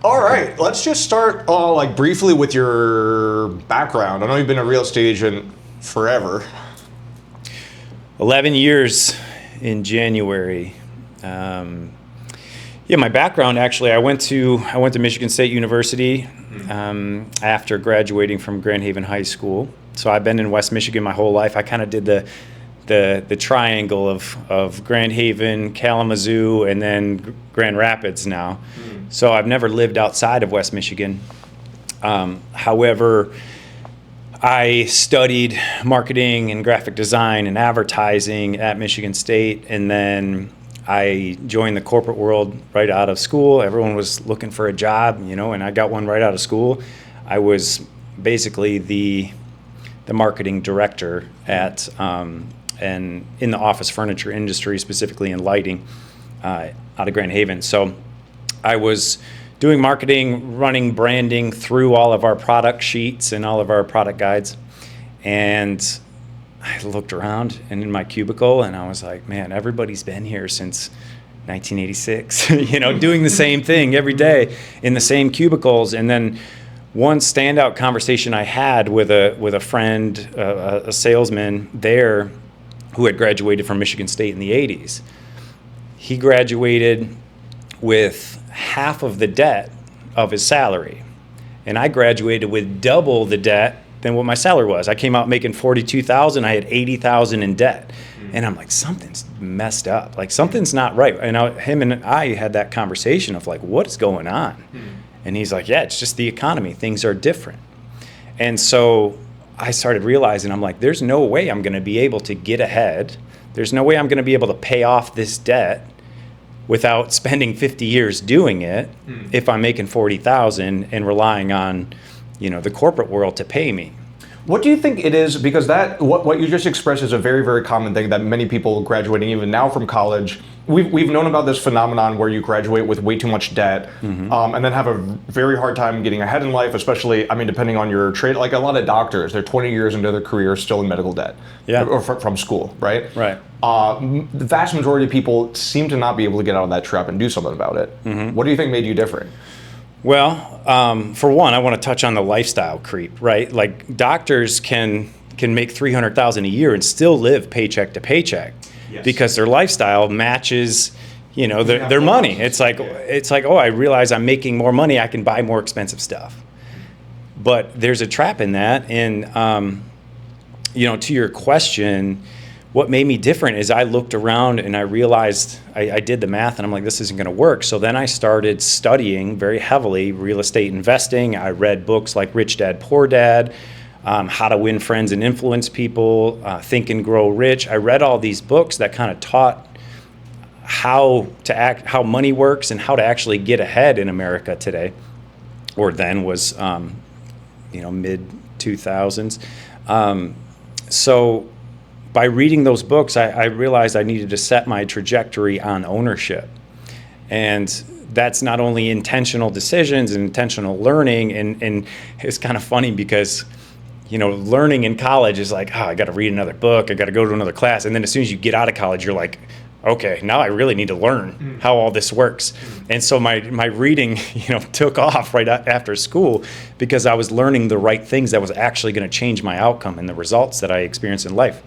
All right, let's just start like briefly with your background. I know you've been a real estate agent forever. 11 years in January. My background actually, I went to Michigan State University after graduating from Grand Haven High School. So I've been in West Michigan my whole life. I kind of did the triangle of Grand Haven, Kalamazoo, and then Grand Rapids now. So I've never lived outside of West Michigan. However, I studied marketing and graphic design and advertising at Michigan State, and then I joined the corporate world right out of school. Everyone was looking for a job, and I got one right out of school. I was basically the marketing director at and in the office furniture industry, specifically in lighting, out of Grand Haven. So I was doing marketing, running branding through all of our product sheets and all of our product guides. And I looked around and in my cubicle and I was like, man, everybody's been here since 1986, doing the same thing every day in the same cubicles. And then one standout conversation I had with a friend, a salesman there who had graduated from Michigan State in the 80s. He graduated with half of the debt of his salary. And I graduated with double the debt than what my salary was. I came out making $42,000. I had $80,000 in debt. And I'm like, something's messed up. Like, something's not right. And him and I had that conversation of like, what is going on? And he's like, yeah, it's just the economy. Things are different. And so I started realizing, I'm like, there's no way I'm going to be able to get ahead. There's no way I'm going to be able to pay off this debt without spending 50 years doing it if I'm making $40,000 and relying on, the corporate world to pay me. What do you think it is? Because what you just expressed is a very, very common thing that many people graduating even now from college, we've known about this phenomenon where you graduate with way too much debt and then have a very hard time getting ahead in life, especially, depending on your trade. Like a lot of doctors, they're 20 years into their career still in medical debt or from school, right? Right. The vast majority of people seem to not be able to get out of that trap and do something about it. What do you think made you different? Well, for one, I want to touch on the lifestyle creep, right? Like, doctors can make $300,000 a year and still live paycheck to paycheck because their lifestyle matches, their money. It's like, oh, I realize I'm making more money. I can buy more expensive stuff. But there's a trap in that. And, to your question, what made me different is I looked around and I realized I did the math and I'm like, this isn't going to work. So then I started studying very heavily real estate investing. I read books like Rich Dad, Poor Dad, How to Win Friends and Influence People, Think and Grow Rich. I read all these books that kind of taught how money works and how to actually get ahead in America today, or then was, mid 2000s. So by reading those books, I realized I needed to set my trajectory on ownership. And that's not only intentional decisions and intentional learning. And it's kind of funny because, learning in college is like, I got to read another book. I got to go to another class. And then as soon as you get out of college, you're like, okay, now I really need to learn how all this works. And so my reading, took off right after school because I was learning the right things that was actually going to change my outcome and the results that I experienced in life.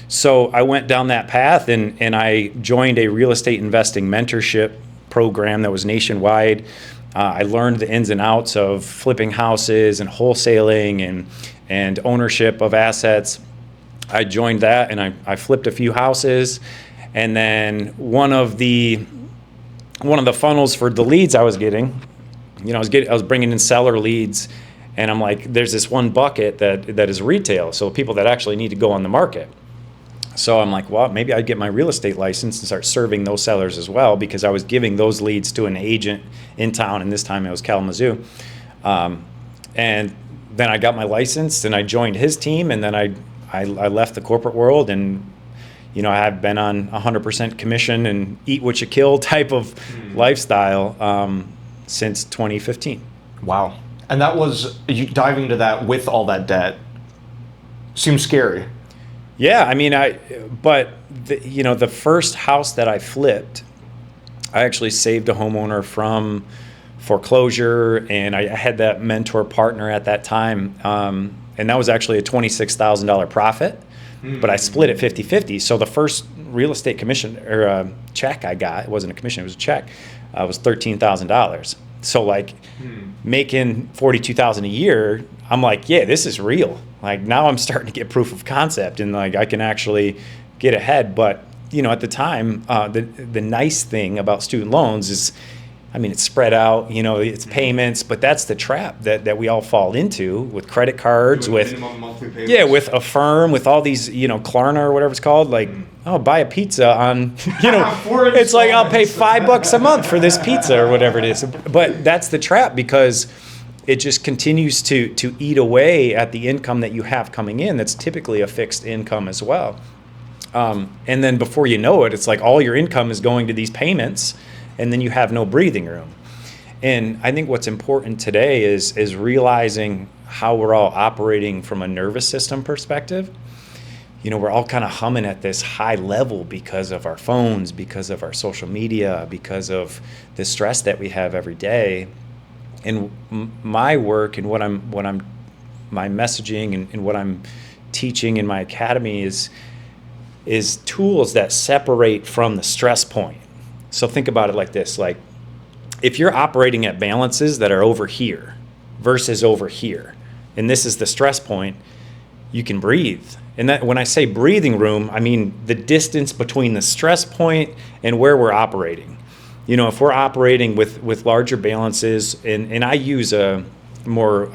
So I went down that path and I joined a real estate investing mentorship program that was nationwide. I learned the ins and outs of flipping houses and wholesaling and ownership of assets. I joined that and I flipped a few houses. And then one of the funnels for the leads I was getting, I was bringing in seller leads, and I'm like, there's this one bucket that is retail, so people that actually need to go on the market. So I'm like, well, maybe I'd get my real estate license and start serving those sellers as well, because I was giving those leads to an agent in town, and this time it was Kalamazoo. And then I got my license and I joined his team, and then I left the corporate world, and I have been on 100% commission and eat what you kill type of lifestyle since 2015. Wow. And that was, you diving into that with all that debt seems scary. Yeah, but the first house that I flipped, I actually saved a homeowner from foreclosure, and I had that mentor partner at that time, and that was actually a $26,000 profit, but I split it 50-50. So the first real estate commission or check I got, it wasn't a commission, it was a check, was $13,000. So like making $42,000 a year, I'm like, yeah, this is real. Like now I'm starting to get proof of concept, and like I can actually get ahead. But you know, at the time, the nice thing about student loans is, I mean, it's spread out, you know, it's payments, but that's the trap that we all fall into with credit cards, with with Affirm, with all these, you know, Klarna or whatever it's called, like, oh, buy a pizza on, you know, it's like I'll pay $5 a month for this pizza or whatever it is. But that's the trap, because it just continues to eat away at the income that you have coming in. That's typically a fixed income as well. And then before you know it, it's like all your income is going to these payments, and then you have no breathing room. And I think what's important today is realizing how we're all operating from a nervous system perspective. You know, we're all kind of humming at this high level because of our phones, because of our social media, because of the stress that we have every day. And my work and my messaging and what I'm teaching in my academy is tools that separate from the stress point. So think about it like this, like if you're operating at balances that are over here versus over here, and this is the stress point, you can breathe. And that, when I say breathing room, I mean the distance between the stress point and where we're operating. You know, if we're operating with larger balances, and I use more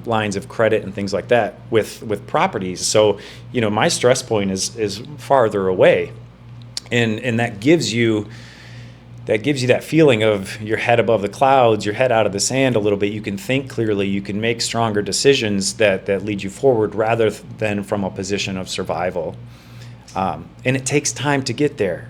lines of credit and things like that with properties. So, you know, my stress point is farther away, and that gives you that feeling of your head above the clouds, your head out of the sand a little bit. You can think clearly, you can make stronger decisions that lead you forward rather than from a position of survival. And it takes time to get there.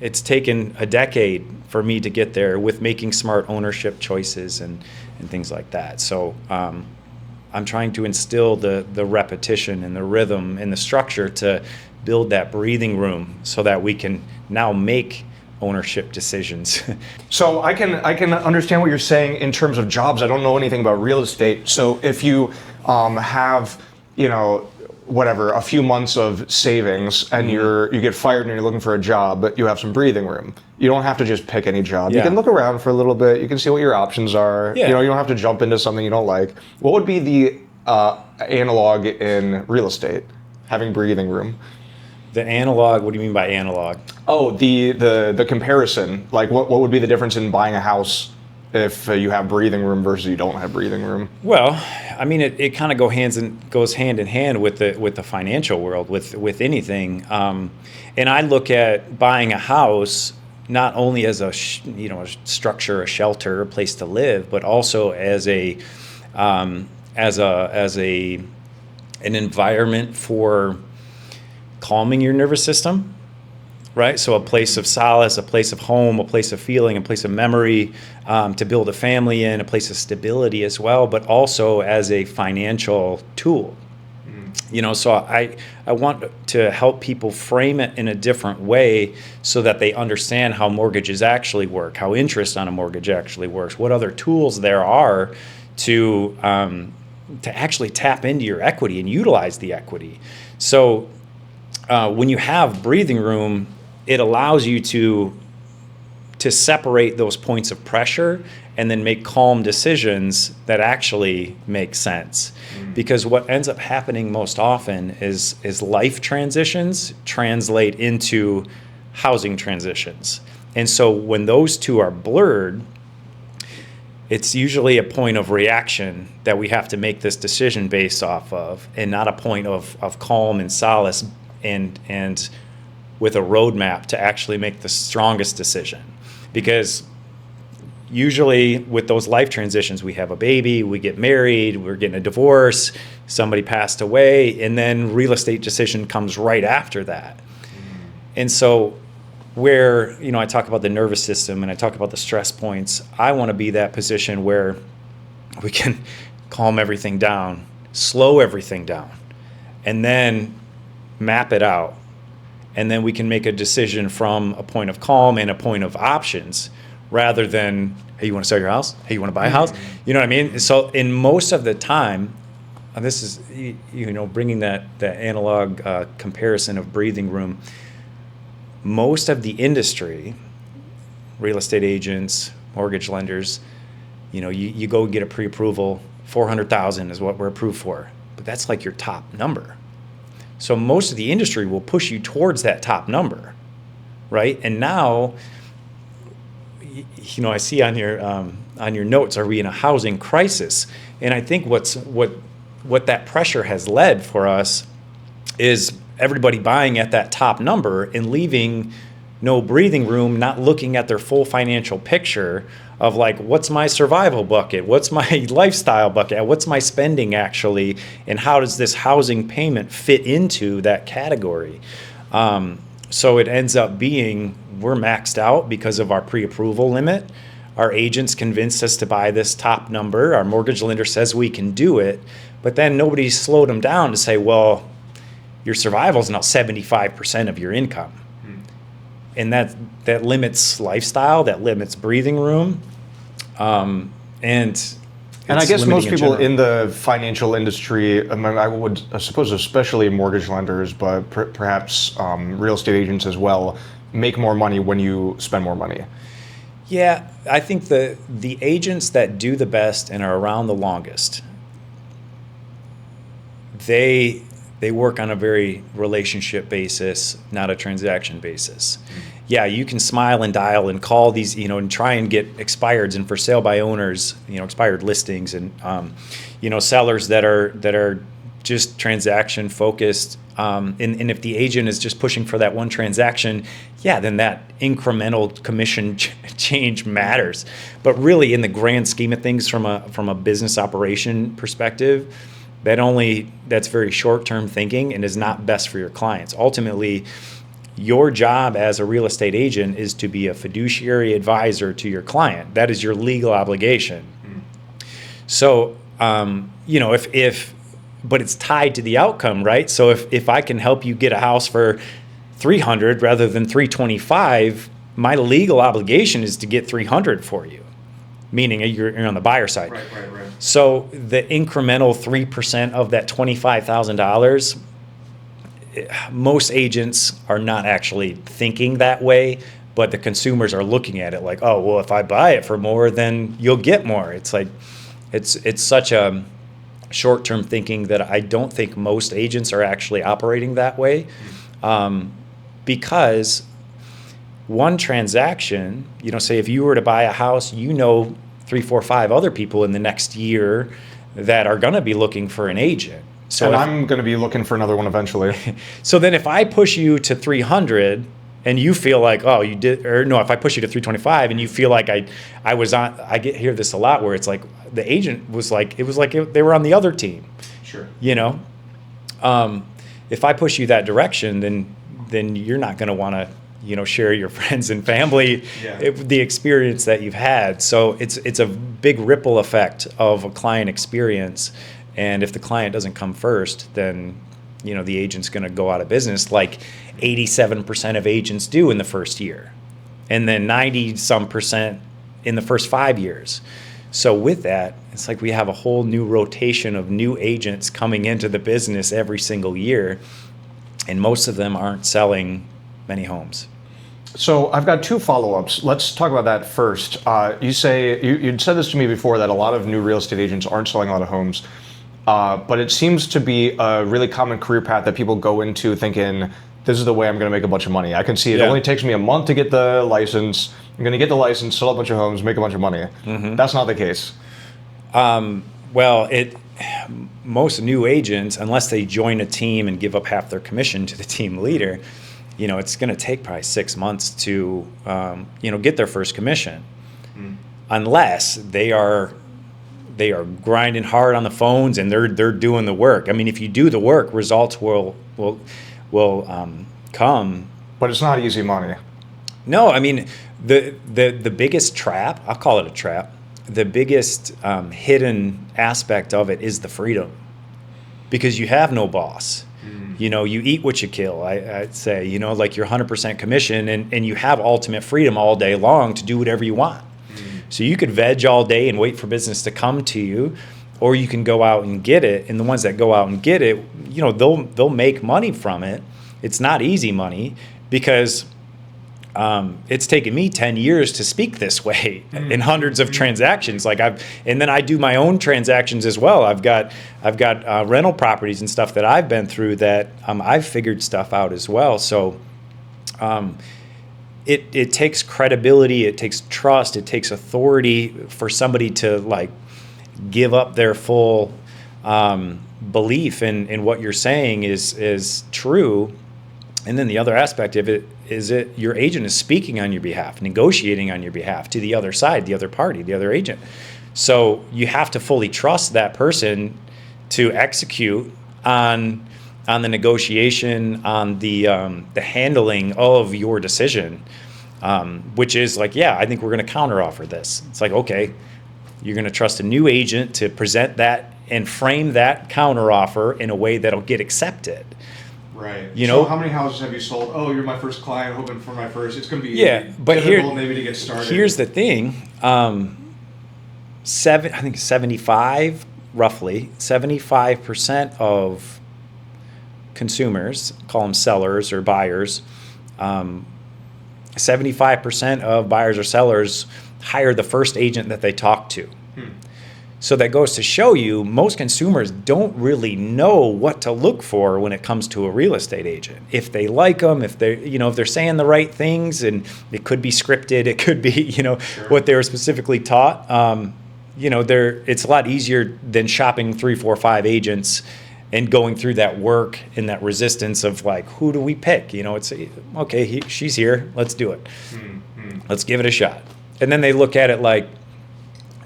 It's taken a decade for me to get there with making smart ownership choices and things like that. So I'm trying to instill the repetition and the rhythm and the structure to build that breathing room so that we can now make ownership decisions. So I can understand what you're saying in terms of jobs. I don't know anything about real estate. So if you have, you know, whatever, a few months of savings, and you get fired and you're looking for a job, but you have some breathing room. You don't have to just pick any job. Yeah. You can look around for a little bit. You can see what your options are. Yeah. You know, you don't have to jump into something you don't like. What would be the analog in real estate, having breathing room? The analog, what do you mean by analog? Oh, the comparison. Like what would be the difference in buying a house if you have breathing room versus you don't have breathing room? Well, I mean, it kind of goes hand in hand with the financial world, with anything. And I look at buying a house not only as a structure, a shelter, a place to live, but also as an environment for calming your nervous system, right? So a place of solace, a place of home, a place of feeling, a place of memory, to build a family in, a place of stability as well, but also as a financial tool. You know, so I want to help people frame it in a different way so that they understand how mortgages actually work, how interest on a mortgage actually works, what other tools there are to actually tap into your equity and utilize the equity. So when you have breathing room, it allows you to separate those points of pressure and then make calm decisions that actually make sense. Because what ends up happening most often is life transitions translate into housing transitions. And so when those two are blurred, it's usually a point of reaction that we have to make this decision based off of, and not a point of calm and solace and with a roadmap to actually make the strongest decision. Because usually with those life transitions, we have a baby, we get married, we're getting a divorce, somebody passed away, and then real estate decision comes right after that. And so where, you know, I talk about the nervous system and I talk about the stress points, I want to be that position where we can calm everything down, slow everything down, and then map it out. And then we can make a decision from a point of calm and a point of options, rather than, hey, you want to sell your house? Hey, you want to buy a house? You know what I mean? So in most of the time, and this is, bringing that analog comparison of breathing room, most of the industry, real estate agents, mortgage lenders, you go get a pre-approval, 400,000 is what we're approved for, but that's like your top number. So most of the industry will push you towards that top number, right? And now, I see on your notes, are we in a housing crisis? And I think what that pressure has led for us is everybody buying at that top number and leaving no breathing room, not looking at their full financial picture of like, what's my survival bucket? What's my lifestyle bucket? What's my spending actually? And how does this housing payment fit into that category? So it ends up being, we're maxed out because of our pre-approval limit. Our agents convinced us to buy this top number. Our mortgage lender says we can do it, but then nobody slowed them down to say, well, your survival is now 75% of your income. And that limits lifestyle, that limits breathing room. And I guess most people in the financial industry, I would suppose especially mortgage lenders, but perhaps real estate agents as well, make more money when you spend more money. Yeah, I think the agents that do the best and are around the longest, they work on a very relationship basis, not a transaction basis. Yeah, you can smile and dial and call these, and try and get expireds and for sale by owners, expired listings and, sellers that are just transaction focused. And if the agent is just pushing for that one transaction, yeah, then that incremental commission change matters. But really, in the grand scheme of things, from a business operation perspective, that's very short-term thinking and is not best for your clients. Ultimately, your job as a real estate agent is to be a fiduciary advisor to your client. That is your legal obligation. So, but it's tied to the outcome, right? So if I can help you get a house for $300 rather than $325, my legal obligation is to get $300 for you, meaning you're on the buyer side. Right. So the incremental 3% of that $25,000, most agents are not actually thinking that way, but the consumers are looking at it like, oh, well, if I buy it for more, then you'll get more. It's like, it's such a short-term thinking that I don't think most agents are actually operating that way, because one transaction, say if you were to buy a house, 3, 4, 5 other people in the next year that are going to be looking for an agent. So I'm going to be looking for another one eventually. So then if I push you to 300 and you feel like, oh, you did, or no, if I push you to 325 and you feel like I hear this a lot where it's like the agent was like, it was like they were on the other team. Sure. If I push you that direction, then you're not going to want to, share your friends and family, the experience that you've had. So it's a big ripple effect of a client experience. And if the client doesn't come first, then, the agent's going to go out of business like 87% of agents do in the first year. And then 90-some% in the first 5 years. So with that, it's like we have a whole new rotation of new agents coming into the business every single year. And most of them aren't selling many homes. So I've got 2 follow-ups. Let's talk about that first. You'd said this to me before, that a lot of new real estate agents aren't selling a lot of homes. But it seems to be a really common career path that people go into thinking, this is the way I'm going to make a bunch of money. I can see it only takes me a month to get the license. I'm going to get the license, sell a bunch of homes, make a bunch of money. Mm-hmm. That's not the case. Most new agents, unless they join a team and give up half their commission to the team leader, it's going to take probably 6 months to, get their first commission, unless they are grinding hard on the phones and they're doing the work. I mean, if you do the work, results will come. But it's not easy money. No, I mean, the biggest trap, I'll call it a trap, the biggest hidden aspect of it is the freedom, because you have no boss. You know, you eat what you kill, I'd say, you know, like you're 100% commission and you have ultimate freedom all day long to do whatever you want. So you could veg all day and wait for business to come to you, or you can go out and get it. And the ones that go out and get it, you know, they'll make money from it. It's not easy money because it's taken me 10 years to speak this way in hundreds of transactions. And then I do my own transactions as well. I've got rental properties and stuff that I've been through that I've figured stuff out as well. So it takes credibility, it takes trust, it takes authority for somebody to like give up their full belief in what you're saying is true. And then the other aspect of it is that your agent is speaking on your behalf, negotiating on your behalf to the other side, the other party, the other agent. So you have to fully trust that person to execute on the negotiation, on the handling of your decision, which is like, yeah, I think we're going to counteroffer this. It's like, okay, you're going to trust a new agent to present that and frame that counteroffer in a way that'll get accepted. Right. You know, so how many houses have you sold? Oh, you're my first client, hoping for my first. It's going to be but difficult maybe to get started. Here's the thing. I think 75% of consumers, call them sellers or buyers, 75% of buyers or sellers hire the first agent that they talk to. So that goes to show you most consumers don't really know what to look for when it comes to a real estate agent. If they like them, if they're saying the right things, and it could be scripted, it could be, what they were specifically taught. It's a lot easier than shopping 3, 4, 5 agents and going through that work and that resistance of like, who do we pick? It's okay, she's here, let's do it. Let's give it a shot. And then they look at it like,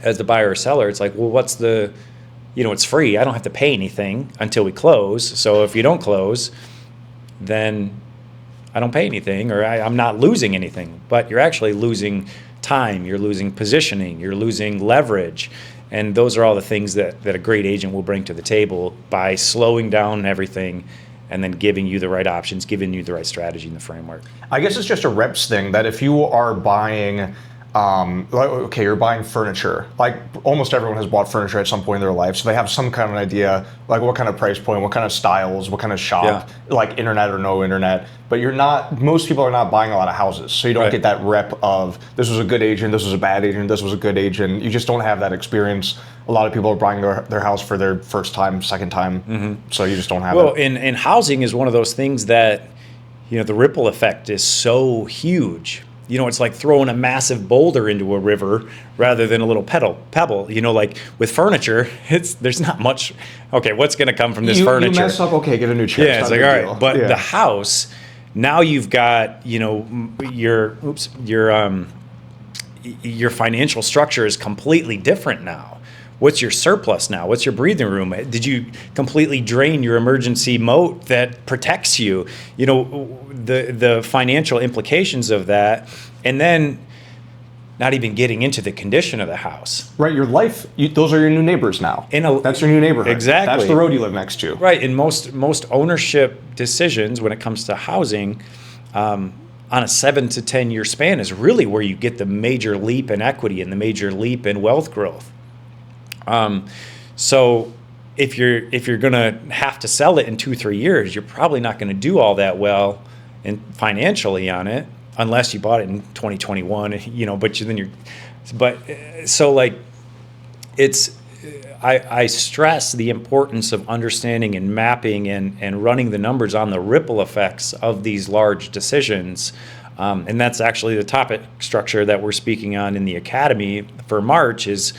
as the buyer or seller, it's like, well, what's it's free. I don't have to pay anything until we close. So if you don't close, then I don't pay anything, or I'm not losing anything. But you're actually losing time. You're losing positioning. You're losing leverage. And those are all the things that a great agent will bring to the table by slowing down everything and then giving you the right options, giving you the right strategy and the framework. I guess it's just a reps thing that if you are buying you're buying furniture. Like almost everyone has bought furniture at some point in their life, so they have some kind of an idea, like what kind of price point, what kind of styles, what kind of shop, like internet or no internet. But most people are not buying a lot of houses, so you don't get that rep of this was a good agent, this was a bad agent, this was a good agent. You just don't have that experience. A lot of people are buying their house for their first time, second time, so you just don't have it. Well, and housing is one of those things that, the ripple effect is so huge. It's like throwing a massive boulder into a river rather than a little pebble. Like with furniture, there's not much. Okay, what's going to come from this furniture? You mess up, okay, get a new chair. Yeah, it's like, all right. But the house, now you've got, your financial structure is completely different now. What's your surplus now? What's your breathing room? Did you completely drain your emergency moat that protects you? The financial implications of that, and then not even getting into the condition of the house. Right, your life, those are your new neighbors now. That's your new neighborhood. Exactly. That's the road you live next to. Right, and most ownership decisions when it comes to housing, on a 7 to 10 year span is really where you get the major leap in equity and the major leap in wealth growth. So if you're going to have to sell it in 2-3 years, you're probably not going to do all that well and financially on it unless you bought it in 2021, I stress the importance of understanding and mapping and running the numbers on the ripple effects of these large decisions. And that's actually the topic structure that we're speaking on in the Academy for March is,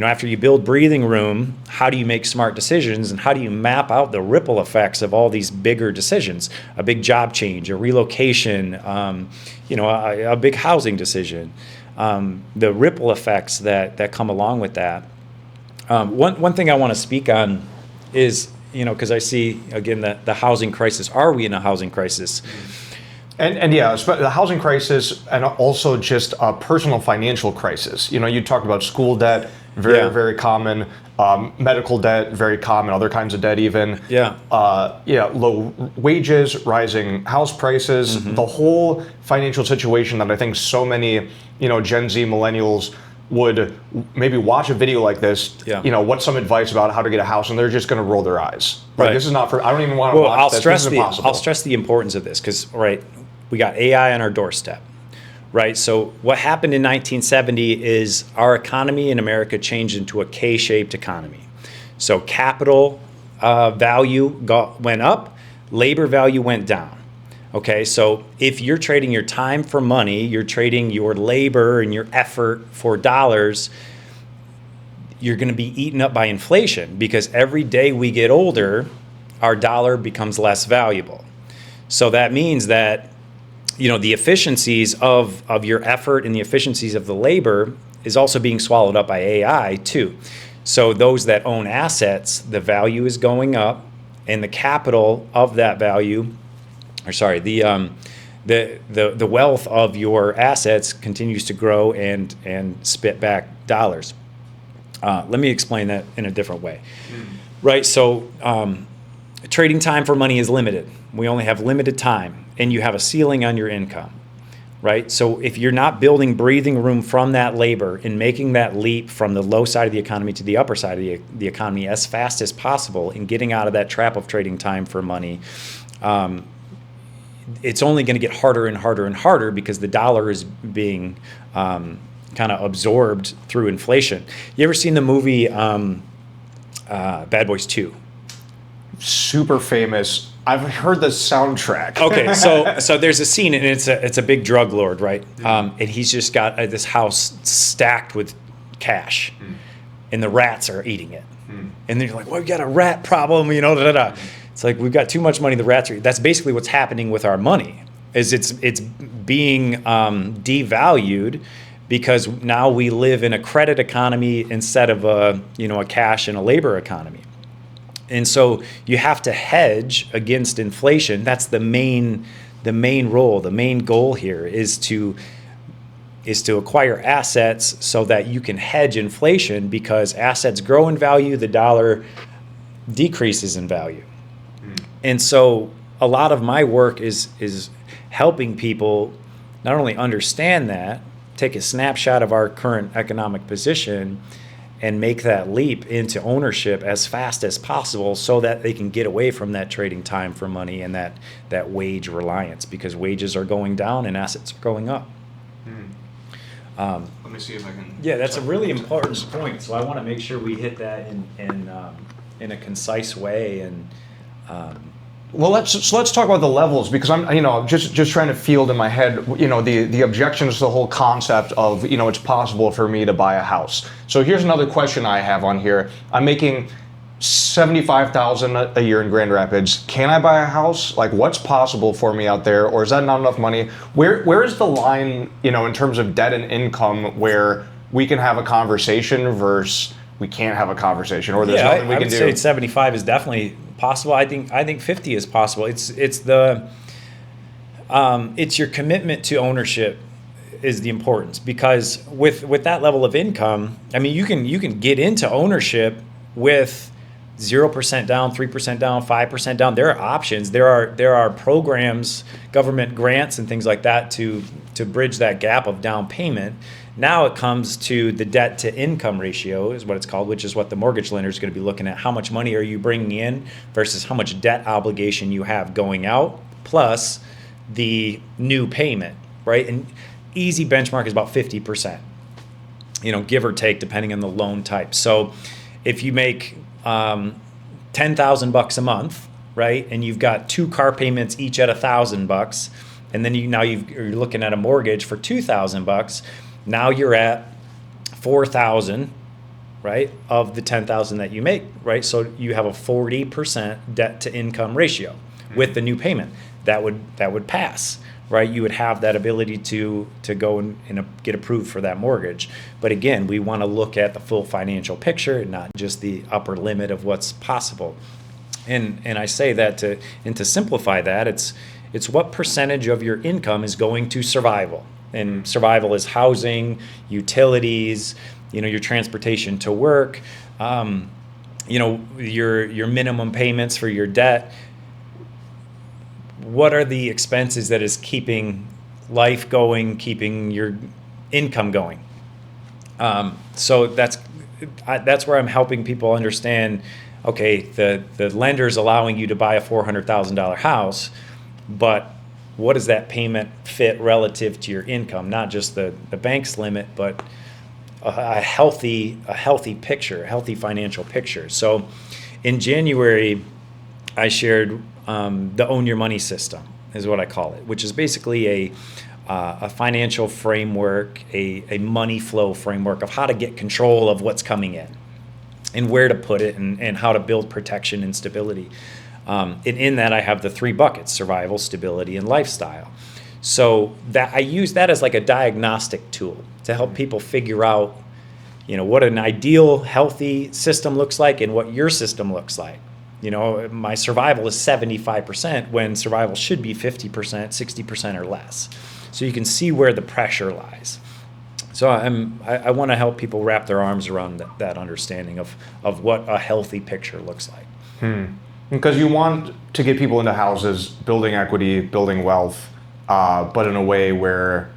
after you build breathing room, how do you make smart decisions and how do you map out the ripple effects of all these bigger decisions? A big job change, a relocation, a big housing decision, the ripple effects that come along with that. One thing I want to speak on is, because I see, again, the housing crisis. Are we in a housing crisis? And the housing crisis and also just a personal financial crisis. You talked about school debt. very, Yeah. very common. Medical debt, very common. Other kinds of debt, even. Yeah. Low wages, rising house prices, Mm-hmm. the whole financial situation that I think so many, Gen Z millennials would maybe watch a video like this. Yeah. What's some advice about how to get a house, and they're just going to roll their eyes. Like, Right. this is not for. I don't even want to Well, watch I'll this. stress This is the impossible. I'll stress the importance of this because we got AI on our doorstep, right? So what happened in 1970 is our economy in America changed into a K-shaped economy. So capital value went up, labor value went down. Okay, so if you're trading your time for money, you're trading your labor and your effort for dollars, you're going to be eaten up by inflation because every day we get older, our dollar becomes less valuable. So that means that the efficiencies of your effort and the efficiencies of the labor is also being swallowed up by AI too. So those that own assets, the value is going up, and the capital of that value, the wealth of your assets continues to grow and spit back dollars. Let me explain that in a different way. Right, so trading time for money is limited. We only have limited time, and you have a ceiling on your income, right? So if you're not building breathing room from that labor and making that leap from the low side of the economy to the upper side of the economy as fast as possible and getting out of that trap of trading time for money, it's only going to get harder and harder and harder because the dollar is being kind of absorbed through inflation. You ever seen the movie Bad Boys 2? Super famous. I've heard the soundtrack. Okay, so there's a scene, and it's a big drug lord, right? And he's just got this house stacked with cash, and the rats are eating it. And then you're like, well, we got a rat problem, It's like, we've got too much money, the rats are. That's basically what's happening with our money, is it's being devalued because now we live in a credit economy instead of a cash and a labor economy. And so you have to hedge against inflation. That's the main role. The main goal here is to acquire assets so that you can hedge inflation, because assets grow in value, the dollar decreases in value. And so a lot of my work is helping people not only understand that, take a snapshot of our current economic position, and make that leap into ownership as fast as possible so that they can get away from that trading time for money and that wage reliance, because wages are going down and assets are going up. Let me see if I can. Yeah, that's a really important point. So I want to make sure we hit that in a concise way. And Well, let's talk about the levels, because I'm just trying to field in my head the objections to the whole concept of it's possible for me to buy a house. So here's another question I have on here. I'm making $75,000 a year in Grand Rapids. Can I buy a house? Like, what's possible for me out there, or is that not enough money? Where is the line in terms of debt and income where we can have a conversation versus we can't have a conversation, or there's nothing we I can would do? say 75 is definitely possible. I think 50 is possible. It's your commitment to ownership is the importance, because with that level of income, I mean, you can get into ownership with 0% down, 3% down, 5% down. There are options. There are programs, government grants and things like that to bridge that gap of down payment. Now it comes to the debt to income ratio, is what it's called, which is what the mortgage lender is going to be looking at. How much money are you bringing in versus how much debt obligation you have going out, plus the new payment, right? And easy benchmark is about 50%, give or take, depending on the loan type. So if you make $10,000 a month, right, and you've got 2 car payments each at $1,000, and then you're looking at a mortgage for $2,000. Now you're at $4,000, right, of the $10,000 that you make, right? So you have a 40% debt to income ratio with the new payment. That would pass, right? You would have that ability to go and get approved for that mortgage. But again, we want to look at the full financial picture, not just the upper limit of what's possible. And I say that to simplify that, it's what percentage of your income is going to survival. And survival is housing, utilities, your transportation to work, your minimum payments for your debt. What are the expenses that is keeping life going, keeping your income going? So that's where I'm helping people understand, okay, the lender's allowing you to buy a $400,000 house, but what does that payment fit relative to your income? Not just the bank's limit, but a healthy picture, a healthy financial picture. So in January, I shared the Own Your Money system, is what I call it, which is basically a financial framework, a money flow framework of how to get control of what's coming in and where to put it and how to build protection and stability. And in that, I have the 3 buckets: survival, stability, and lifestyle. So that I use that as like a diagnostic tool to help people figure out, what an ideal, healthy system looks like and what your system looks like. My survival is 75% when survival should be 50%, 60% or less. So you can see where the pressure lies. So I want to help people wrap their arms around that understanding of what a healthy picture looks like. Because you want to get people into houses, building equity, building wealth, but in a way where,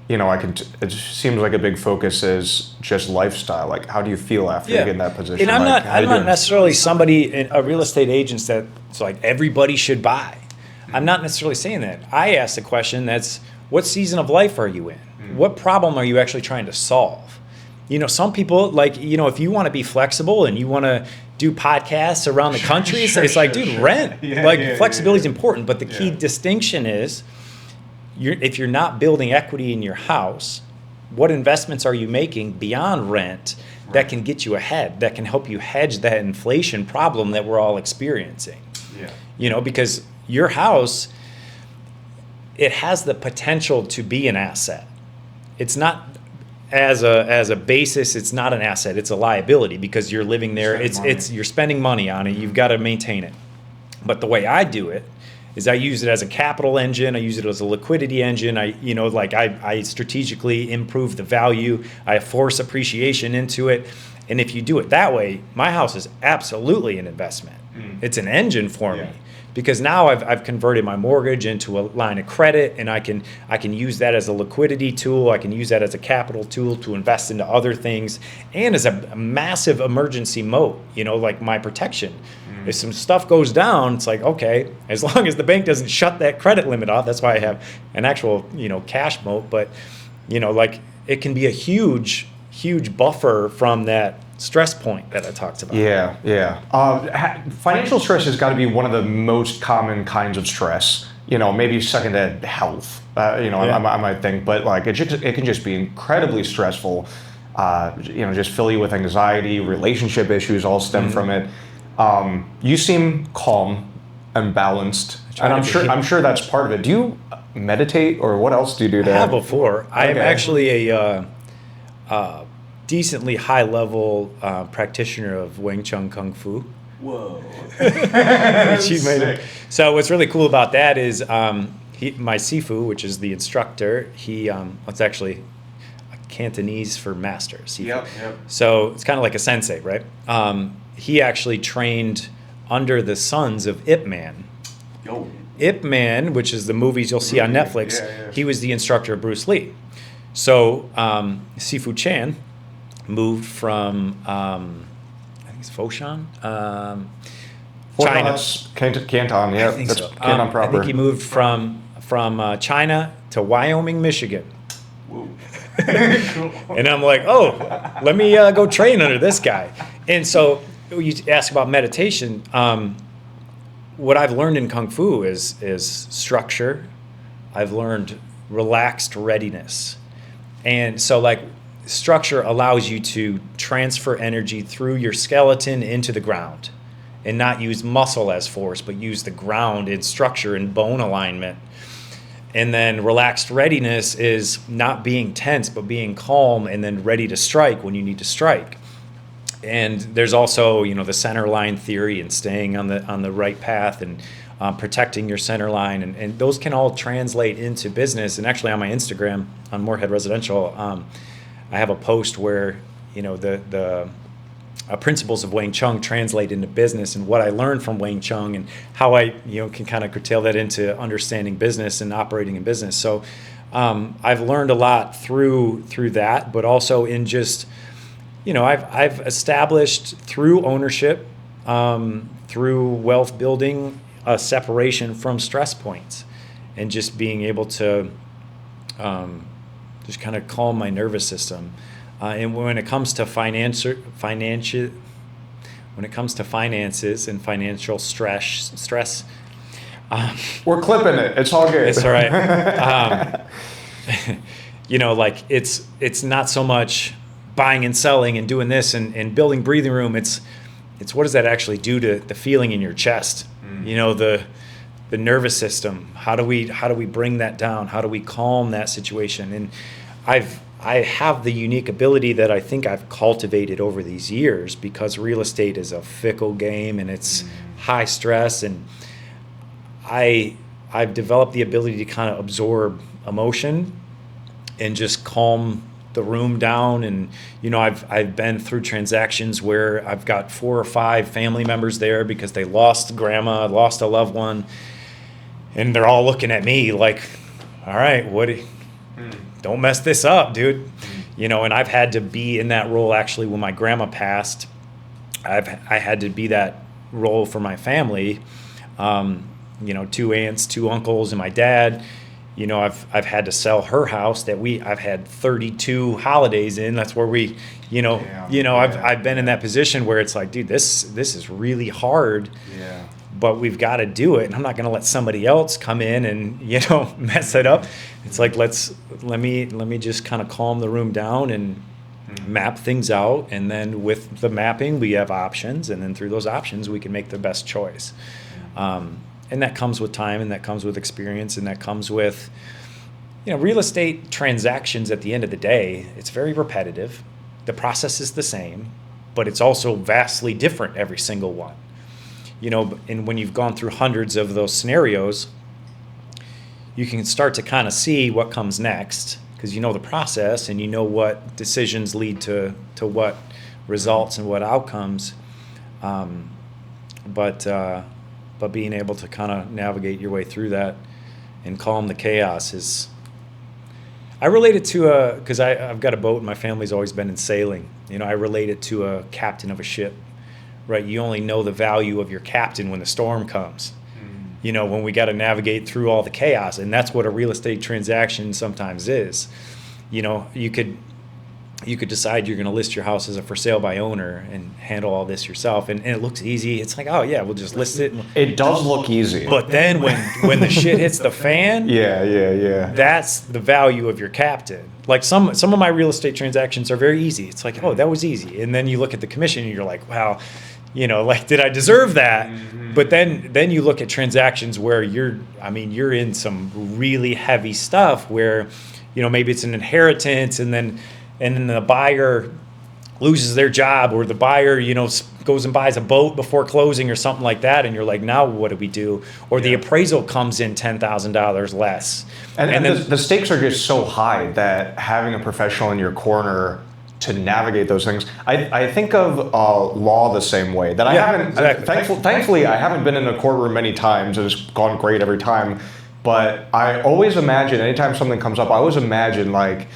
it seems like a big focus is just lifestyle. Like, how do you feel after you get in that position? And I'm not necessarily a real estate agent that's like everybody should buy. I'm not necessarily saying that. I ask the question that's, what season of life are you in? What problem are you actually trying to solve? Some people, if you want to be flexible and you want to do podcasts around the country, rent. Flexibility is important, but the key distinction is, if you're not building equity in your house, what investments are you making beyond rent that can get you ahead, that can help you hedge that inflation problem that we're all experiencing? Because your house, it has the potential to be an asset. It's not as a basis, it's not an asset, it's a liability because you're living there. You're spending money on it, you've got to maintain it. But the way I do it is I use it as a capital engine, I use it as a liquidity engine. I strategically improve the value, I force appreciation into it. And if you do it that way, my house is absolutely an investment. It's an engine for me. Because now I've converted my mortgage into a line of credit, and I can use that as a liquidity tool. I can use that as a capital tool to invest into other things, and as a massive emergency moat. Like my protection. If some stuff goes down, it's like, okay, as long as the bank doesn't shut that credit limit off. That's why I have an actual cash moat. But it can be a huge buffer from that stress point that I talked about. Financial stress has got to be one of the most common kinds of stress. Maybe second to health. I might think, but it can just be incredibly stressful. Just fill you with anxiety, relationship issues all stem from it. You seem calm and balanced, and I'm sure that's part of it. Do you meditate, or what else do you do? I have before. I am actually a decently high-level practitioner of Wing Chun Kung Fu. Whoa. So what's really cool about that is my Sifu, which is the instructor, it's actually a Cantonese for master, Sifu. Yep. So it's kind of like a sensei, right? He actually trained under the sons of Ip Man. Yo. Ip Man, which is the movies you'll see on Netflix, he was the instructor of Bruce Lee. So Sifu Chan moved from, I think it's Foshan, China. Canton, yeah. I think that's so. Canton proper. I think he moved from China to Wyoming, Michigan. Whoa. And I'm like, let me go train under this guy. And so you ask about meditation. What I've learned in Kung Fu is structure. I've learned relaxed readiness. And so structure allows you to transfer energy through your skeleton into the ground and not use muscle as force, but use the ground in structure and bone alignment. And then relaxed readiness is not being tense, but being calm and then ready to strike when you need to strike. And there's also, the center line theory and staying on the right path and protecting your center line. And those can all translate into business. And actually on my Instagram, on Moorhead Residential, I have a post where, the principles of Wing Chun translate into business, and what I learned from Wing Chun, and how I can kind of curtail that into understanding business and operating in business. So I've learned a lot through that, but also in just, I've established through ownership, through wealth building, a separation from stress points, and just being able to just kind of calm my nervous system. And when it comes to finances and financial stress, We're clipping it. It's all good. it's all right. Like it's not so much buying and selling and doing this and building breathing room. It's what does that actually do to the feeling in your chest? The nervous system. How do we bring that down? How do we calm that situation? And I have the unique ability that I think I've cultivated over these years, because real estate is a fickle game and it's high stress, and I've developed the ability to kind of absorb emotion and just calm the room down. And I've been through transactions where I've got 4 or 5 family members there because they lost grandma, lost a loved one, and they're all looking at me like, all right, don't mess this up, dude. And I've had to be in that role. Actually, when my grandma passed, I had to be that role for my family. 2 aunts, 2 uncles, and my dad. I've had to sell her house that I've had 32 holidays in. That's where I've been in that position where it's like, dude, this is really hard. Yeah. But we've got to do it, and I'm not going to let somebody else come in and mess it up. It's like let me just kind of calm the room down and map things out, and then with the mapping we have options, and then through those options we can make the best choice. And that comes with time, and that comes with experience, and that comes with real estate transactions. At the end of the day, it's very repetitive. The process is the same, but it's also vastly different every single one. And when you've gone through hundreds of those scenarios, you can start to kind of see what comes next, because you know the process and you know what decisions lead to what results and what outcomes. But being able to kind of navigate your way through that and calm the chaos is. I relate it to because I've got a boat and my family's always been in sailing. I relate it to a captain of a ship. Right, you only know the value of your captain when the storm comes. When we got to navigate through all the chaos, and that's what a real estate transaction sometimes is. You could decide you're going to list your house as a for sale by owner and handle all this yourself, and it looks easy. It's like, oh yeah, we'll just list it. It does look easy. But then when the shit hits the fan, yeah, that's the value of your captain. Like some of my real estate transactions are very easy. It's like, oh, that was easy, and then you look at the commission and you're like, wow. Did I deserve that? Mm-hmm. But then you look at transactions where you're in some really heavy stuff where, maybe it's an inheritance, and then the buyer loses their job, or the buyer, goes and buys a boat before closing or something like that, and you're like, now what do we do? Or the appraisal comes in $10,000 less. And then the stakes are just so high that having a professional in your corner to navigate those things. I think of law the same way. That I haven't. Exactly. Thankfully, I haven't been in a courtroom many times. It's gone great every time. But I always imagine, anytime something comes up, I always imagine like,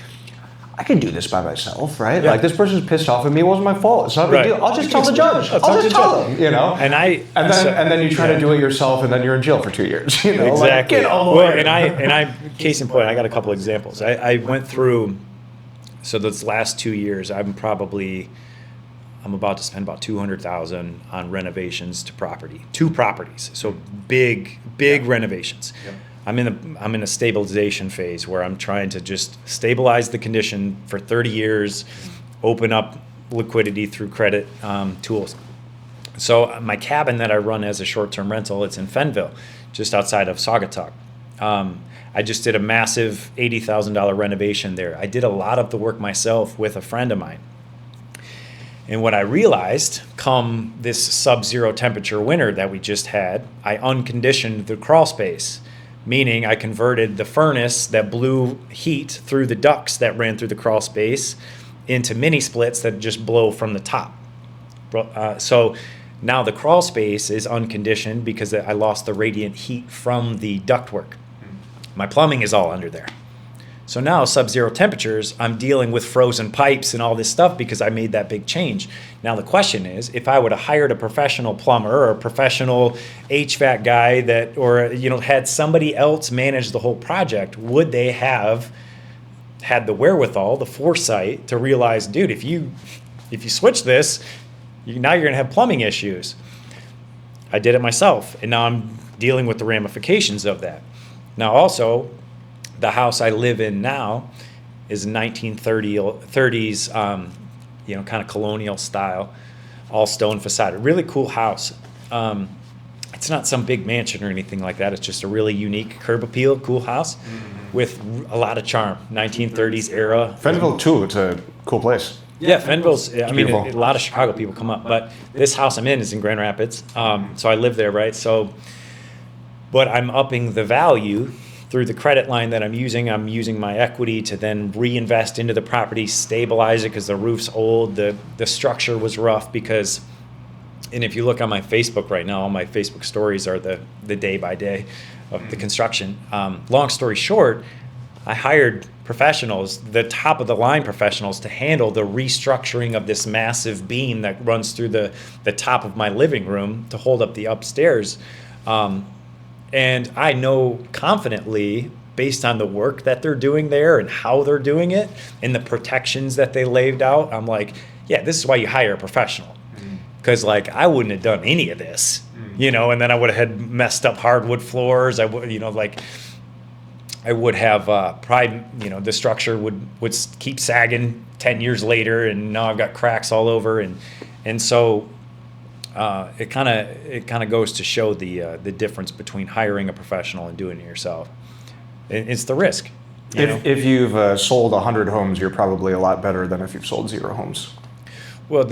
I can do this by myself, right? Yeah. Like, this person's pissed off at me. It wasn't my fault. It's not a big deal. I'll just tell the judge. I'll just tell them, And then you try to do it yourself, and then you're in jail for 2 years. Exactly. Like, get all the way. And I case in point, I got a couple examples. I went through. So this last 2 years, I'm about to spend about $200,000 on renovations to property, 2 properties. So big renovations. Yep. I'm in a stabilization phase where I'm trying to just stabilize the condition for 30 years, open up liquidity through credit tools. So my cabin that I run as a short-term rental, it's in Fenville, just outside of Saugatuck. I just did a massive $80,000 renovation there. I did a lot of the work myself with a friend of mine. And what I realized, come this sub-zero temperature winter that we just had, I unconditioned the crawl space, meaning I converted the furnace that blew heat through the ducts that ran through the crawl space into mini splits that just blow from the top. So now the crawl space is unconditioned because I lost the radiant heat from the ductwork. My plumbing is all under there. So now sub-zero temperatures, I'm dealing with frozen pipes and all this stuff because I made that big change. Now the question is, if I would have hired a professional plumber or a professional HVAC guy that, or had somebody else manage the whole project, would they have had the wherewithal, the foresight to realize, dude, if you switch this, now you're gonna have plumbing issues. I did it myself, and now I'm dealing with the ramifications of that. Now also, the house I live in now is 1930s, kind of colonial style, all stone facade. Really cool house. It's not some big mansion or anything like that. It's just a really unique curb appeal, cool house with a lot of charm. 1930s era. Fenville too. It's a cool place. Yeah, Fenville's, a beautiful. lot of Chicago people come up, but this house I'm in is in Grand Rapids. So I live there, right? So, but I'm upping the value through the credit line that I'm using my equity to then reinvest into the property, stabilize it because the roof's old, the structure was rough because, and if you look on my Facebook right now, all my Facebook stories are the day by day of the construction. Long story short, I hired professionals, the top of the line professionals, to handle the restructuring of this massive beam that runs through the top of my living room to hold up the upstairs. And I know confidently, based on the work that they're doing there and how they're doing it and the protections that they laid out, I'm like, yeah, this is why you hire a professional. Because I wouldn't have done any of this, and then I would have had messed up hardwood floors. I would, I would have probably, the structure would keep sagging 10 years later, and now I've got cracks all over, and so it kind of goes to show the difference between hiring a professional and doing it yourself. It's the risk. If you've sold 100 homes, you're probably a lot better than if you've sold 0 homes. Well,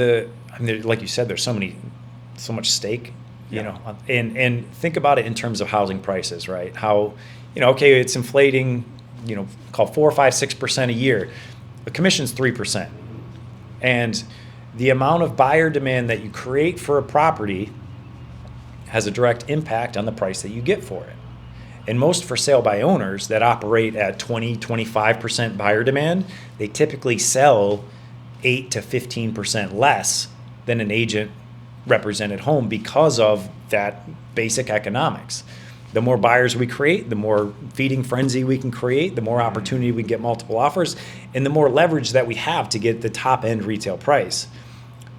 like you said, there's so much stake. And think about it in terms of housing prices, right? How, okay, it's inflating, call 4, 5, 6% a year. The commission's 3%, and the amount of buyer demand that you create for a property has a direct impact on the price that you get for it. And most for sale by owners that operate at 20, 25% buyer demand, they typically sell 8 to 15% less than an agent represented home because of that basic economics. The more buyers we create, the more feeding frenzy we can create, the more opportunity we get multiple offers, and the more leverage that we have to get the top end retail price.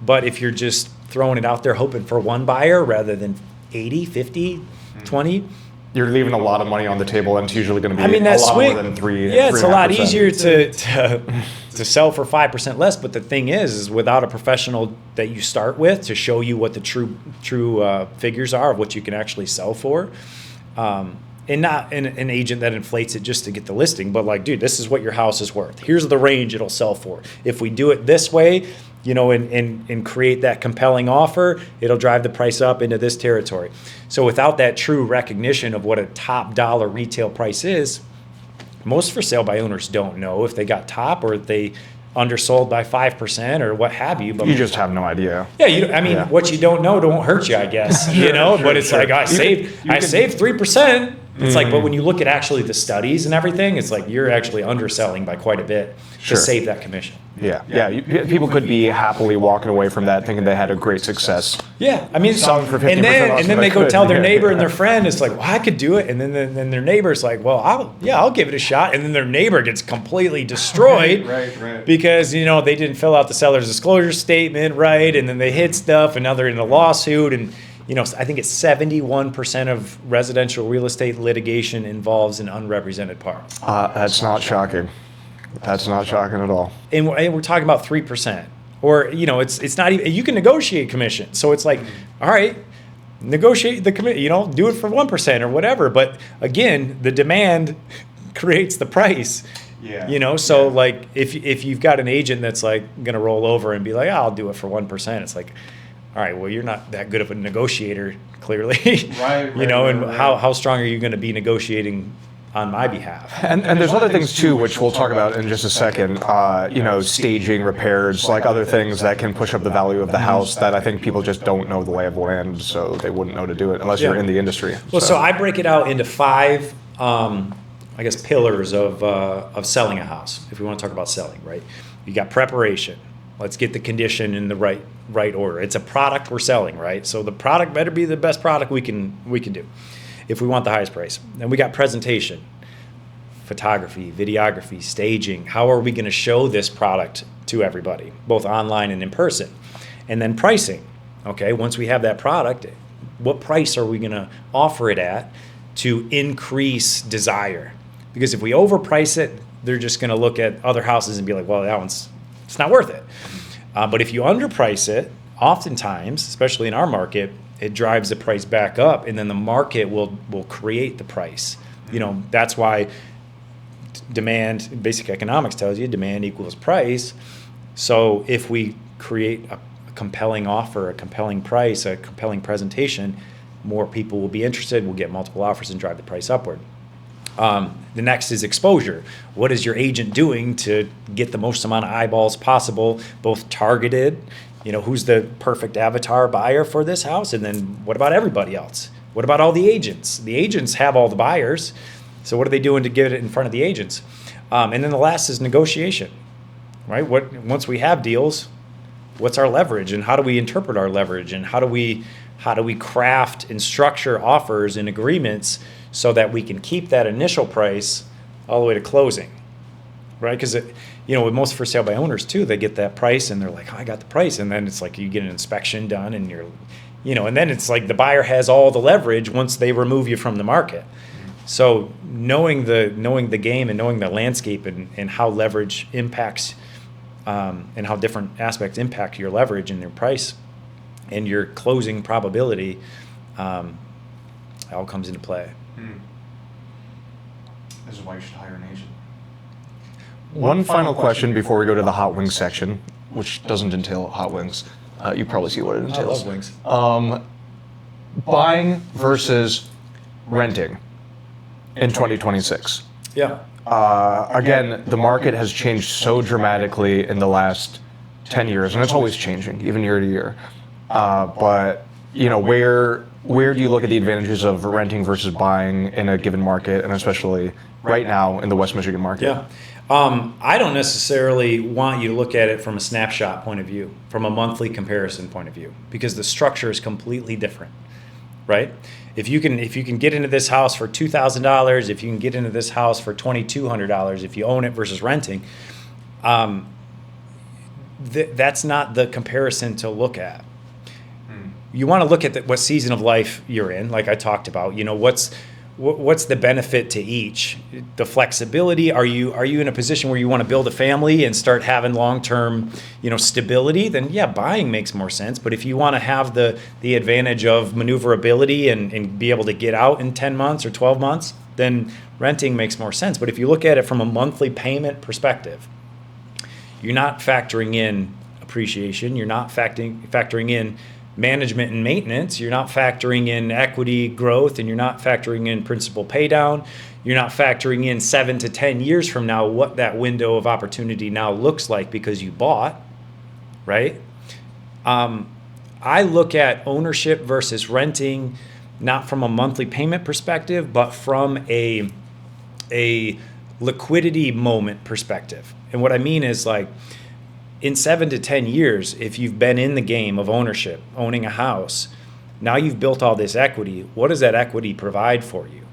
But if you're just throwing it out there hoping for one buyer rather than 80, 50, 20, you're leaving a lot of money on the table, and it's usually going to be that a lot swing, more than 3. Yeah, it's a lot 3.5%. easier to sell for 5% less. But the thing is without a professional that you start with to show you what the true figures are of what you can actually sell for, and not an agent that inflates it just to get the listing, but dude, this is what your house is worth. Here's the range it'll sell for. If we do it this way, and create that compelling offer, it'll drive the price up into this territory. So without that true recognition of what a top dollar retail price is, most for sale by owners don't know if they got top or if they undersold by 5% or what have you. But You just have no idea. Yeah, what you don't know don't hurt you, I guess. But it's I saved 3%. It's but when you look at actually the studies and everything, it's you're actually underselling by quite a bit to save that commission. People could be happily walking away from that thinking they had a great success. Yeah, selling for 50% and less then than they I go could. tell their neighbor and their friend. It's well, I could do it, and then their neighbor's well, I'll give it a shot, and then their neighbor gets completely destroyed, right. because they didn't fill out the seller's disclosure statement right, and then they hid stuff, and now they're in a lawsuit, and I think it's 71% of residential real estate litigation involves an unrepresented party. That's not shocking. That's not shocking at all. And we're talking about 3%, or it's not even. You can negotiate commission, so it's all right, negotiate the commission. Do it for 1% or whatever. But again, the demand creates the price. Yeah. So if you've got an agent that's going to roll over and be I'll do it for 1%, it's all right, well, you're not that good of a negotiator, clearly. Right. And how strong are you going to be negotiating on my behalf. And there's other things too, which we'll talk about in just a second. Staging, repairs, like other things that can push up the value of the house that I think people just don't know the lay of the land, so they wouldn't know to do it unless you're in the industry. Well, so I break it out into 5, pillars of selling a house. If we want to talk about selling, right? You got preparation. Let's get the condition in the right order. It's a product we're selling, right? So the product better be the best product we can do, if we want the highest price. Then we got presentation, photography, videography, staging. How are we going to show this product to everybody, both online and in person? And then pricing. Okay, once we have that product, what price are we going to offer it at to increase desire? Because if we overprice it, they're just going to look at other houses and be like, well, it's not worth it. But if you underprice it, oftentimes, especially in our market, it drives the price back up, and then the market will create the price. That's why demand, basic economics tells you demand equals price. So if we create a compelling offer, a compelling price, a compelling presentation, more people will be interested, we'll get multiple offers and drive the price upward. The next is exposure. What is your agent doing to get the most amount of eyeballs possible, both targeted, who's the perfect avatar buyer for this house, and then what about everybody else? What about all the agents? The agents have all the buyers, so what are they doing to get it in front of the agents? And then the last is negotiation, right? Once we have deals, what's our leverage, and how do we interpret our leverage, and how do we craft and structure offers and agreements so that we can keep that initial price all the way to closing, right? Because with most for sale by owners too, they get that price and they're like, oh, I got the price, and then it's like you get an inspection done and and then it's like the buyer has all the leverage once they remove you from the market. So knowing the game and knowing the landscape and how leverage impacts and how different aspects impact your leverage and your price and your closing probability all comes into play. This is why you should hire an agent. One final question before we go to the hot wings section, which doesn't entail hot wings. You probably see what it entails. I love wings. Buying versus renting in 2026. Yeah. Again, the market has changed so dramatically in the last 10 years, and it's always changing, even year to year. But where do you look at the advantages of renting versus buying in a given market, and especially right now in the West Michigan market? Yeah. I don't necessarily want you to look at it from a snapshot point of view, from a monthly comparison point of view, because the structure is completely different, right? If you can get into this house for $2,000, if you can get into this house for $2,200, if you own it versus renting, that's not the comparison to look at. You want to look at what season of life you're in, like I talked about. What's the benefit to each? The flexibility. Are you in a position where you want to build a family and start having long-term, stability? Then yeah, buying makes more sense. But if you want to have the advantage of maneuverability and be able to get out in 10 months or 12 months, then renting makes more sense. But if you look at it from a monthly payment perspective, you're not factoring in appreciation. You're not factoring in management and maintenance. You're not factoring in equity growth, and you're not factoring in principal pay down. You're not factoring in 7 to 10 years from now what that window of opportunity now looks like because you bought, right? I look at ownership versus renting not from a monthly payment perspective, but from a liquidity moment perspective. And what I mean is, like, in 7 to 10 years, if you've been in the game of ownership, owning a house, now you've built all this equity. What does that equity provide for you?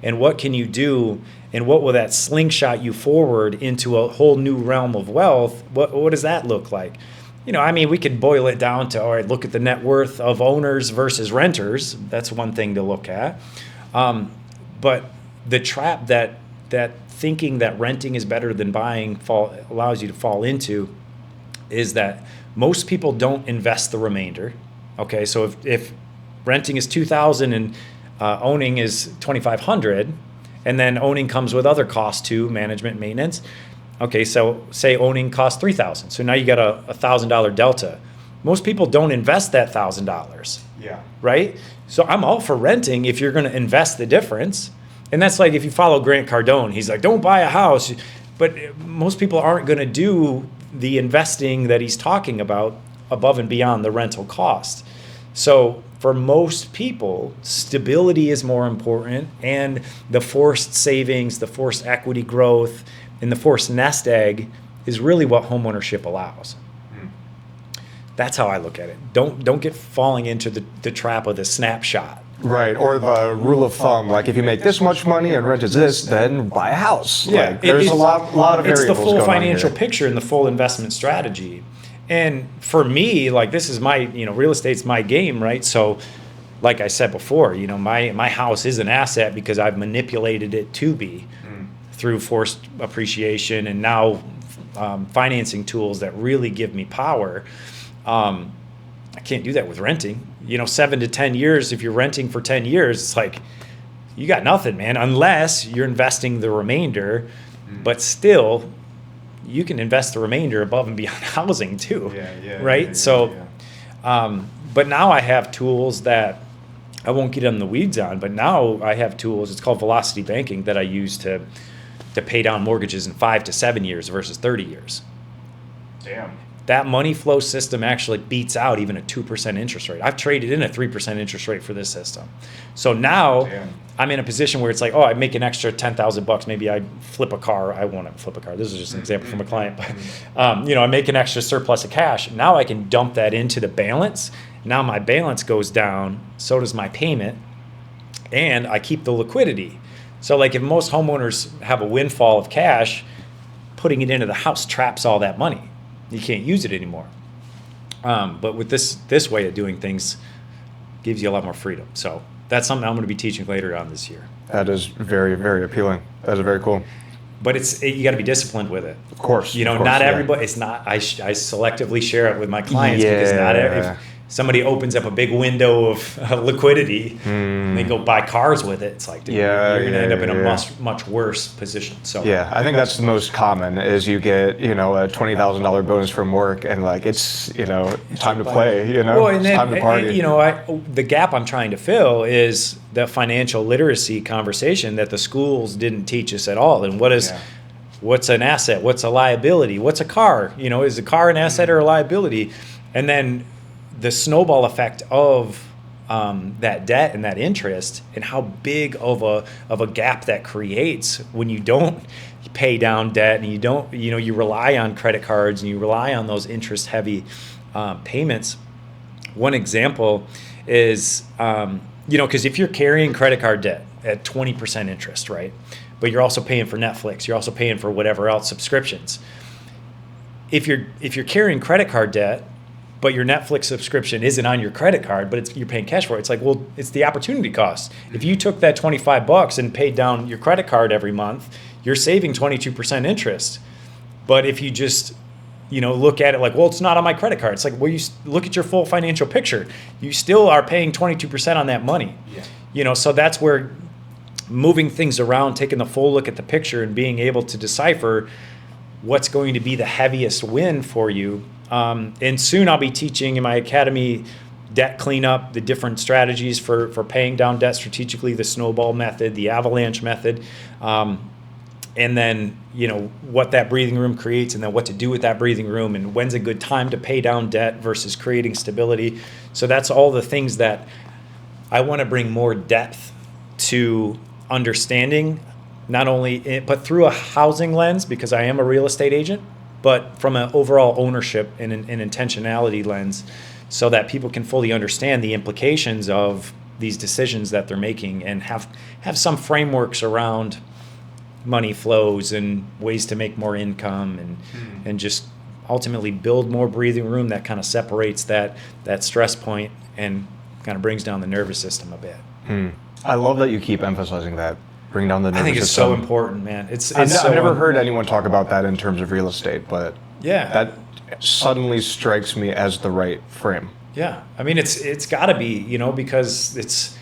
And what can you do? And what will that slingshot you forward into a whole new realm of wealth? What does that look like? We could boil it down to, all right, look at the net worth of owners versus renters. That's one thing to look at. But the trap that thinking that renting is better than buying allows you to fall into is that most people don't invest the remainder. Okay, so if renting is $2,000 and owning is $2,500, and then owning comes with other costs too, management, maintenance. Okay, so say owning costs $3,000, so now you got a $1,000 delta. Most people don't invest that $1,000. Yeah. Right. So I'm all for renting if you're going to invest the difference. And that's like if you follow Grant Cardone, he's like, don't buy a house. But most people aren't going to do the investing that he's talking about above and beyond the rental cost. So for most people, stability is more important, and the forced savings, the forced equity growth, and the forced nest egg is really what homeownership allows. That's how I look at it. Don't get falling into the trap of the snapshot. Right, or the rule of thumb, like if you make this much money and rent is this, then buy a house. Yeah, Like, there's a lot of variables. It's the full going on financial here. picture and the full investment strategy. And for me, like this is my, real estate's my game, right? So, like I said before, my house is an asset because I've manipulated it to be through forced appreciation and now financing tools that really give me power. I can't do that with renting. 7 to 10 years, if you're renting for 10 years, it's like you got nothing, man, unless you're investing the remainder. But still, you can invest the remainder above and beyond housing too, right? But now I have tools that I won't get in the weeds on, but now I have tools, it's called Velocity Banking, that I use to pay down mortgages in 5 to 7 years versus 30 years. Damn. That money flow system actually beats out even a 2% interest rate. I've traded in a 3% interest rate for this system. So now Damn. I'm in a position where it's like, I make an extra $10,000. Maybe I flip a car. I won't flip a car. This is just an example from a client. But, I make an extra surplus of cash. Now I can dump that into the balance. Now my balance goes down. So does my payment. And I keep the liquidity. So like if most homeowners have a windfall of cash, putting it into the house traps all that money. You can't use it anymore. But with this way of doing things, gives you a lot more freedom. So that's something I'm going to be teaching later on this year. That is very, very appealing. That is very cool. But you got to be disciplined with it. Of course. Not everybody. It's not. I selectively share it with my clients because not if somebody opens up a big window of liquidity and they go buy cars with it, it's like, dude, you're going to end up in a much worse position. So yeah, I think that's the most common is you get, a $20,000 bonus from work and like it's, time to play, Well, and it's then, time to party. the gap I'm trying to fill is the financial literacy conversation that the schools didn't teach us at all. And what's an asset? What's a liability? What's a car? Is a car an asset or a liability? And then the snowball effect of that debt and that interest, and how big of a gap that creates when you don't pay down debt and you don't, you rely on credit cards and you rely on those interest heavy payments. One example is, because if you're carrying credit card debt at 20% interest, right? But you're also paying for Netflix, you're also paying for whatever else, subscriptions. If you're carrying credit card debt, but your Netflix subscription isn't on your credit card, but you're paying cash for it. It's like, well, it's the opportunity cost. If you took that $25 and paid down your credit card every month, you're saving 22% interest. But if you just, look at it like, well, it's not on my credit card. It's like, well, you look at your full financial picture. You still are paying 22% on that money. Yeah. So that's where moving things around, taking the full look at the picture and being able to decipher what's going to be the heaviest win for you. And soon I'll be teaching in my academy debt cleanup, the different strategies for paying down debt strategically, the snowball method, the avalanche method, and then, what that breathing room creates and then what to do with that breathing room and when's a good time to pay down debt versus creating stability. So that's all the things that I want to bring more depth to understanding, not only, but through a housing lens, because I am a real estate agent, but from an overall ownership and an intentionality lens, so that people can fully understand the implications of these decisions that they're making and have some frameworks around money flows and ways to make more income and just ultimately build more breathing room that kind of separates that stress point and kind of brings down the nervous system a bit. I love that you keep emphasizing that. Bring down the nervous I think it's system. so important, man. I've never heard anyone talk about that in terms of real estate, but that suddenly strikes me as the right frame. Yeah, I mean it's got to be, because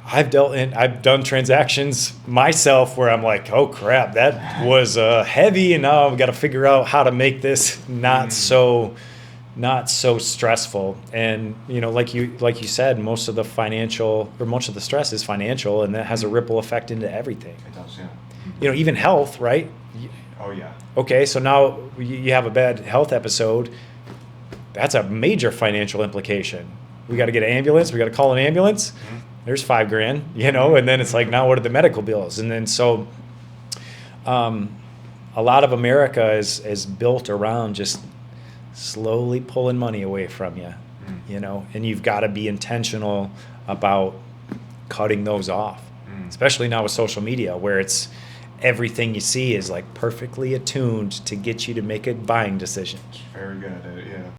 I've done transactions myself where I'm like, oh crap, that was heavy, and now I've got to figure out how to make this not so not so stressful. And like you said, most of the stress is financial, and that has a ripple effect into everything. It does, yeah. Even health, right? Oh yeah. Okay, so now you have a bad health episode. That's a major financial implication. We got to get an ambulance. We got to call an ambulance. There's $5,000, and then it's like, now what are the medical bills? And then so a lot of America is built around just slowly pulling money away from you, and you've got to be intentional about cutting those off, especially now with social media, where it's everything you see is like perfectly attuned to get you to make a buying decision. Very good. Yeah.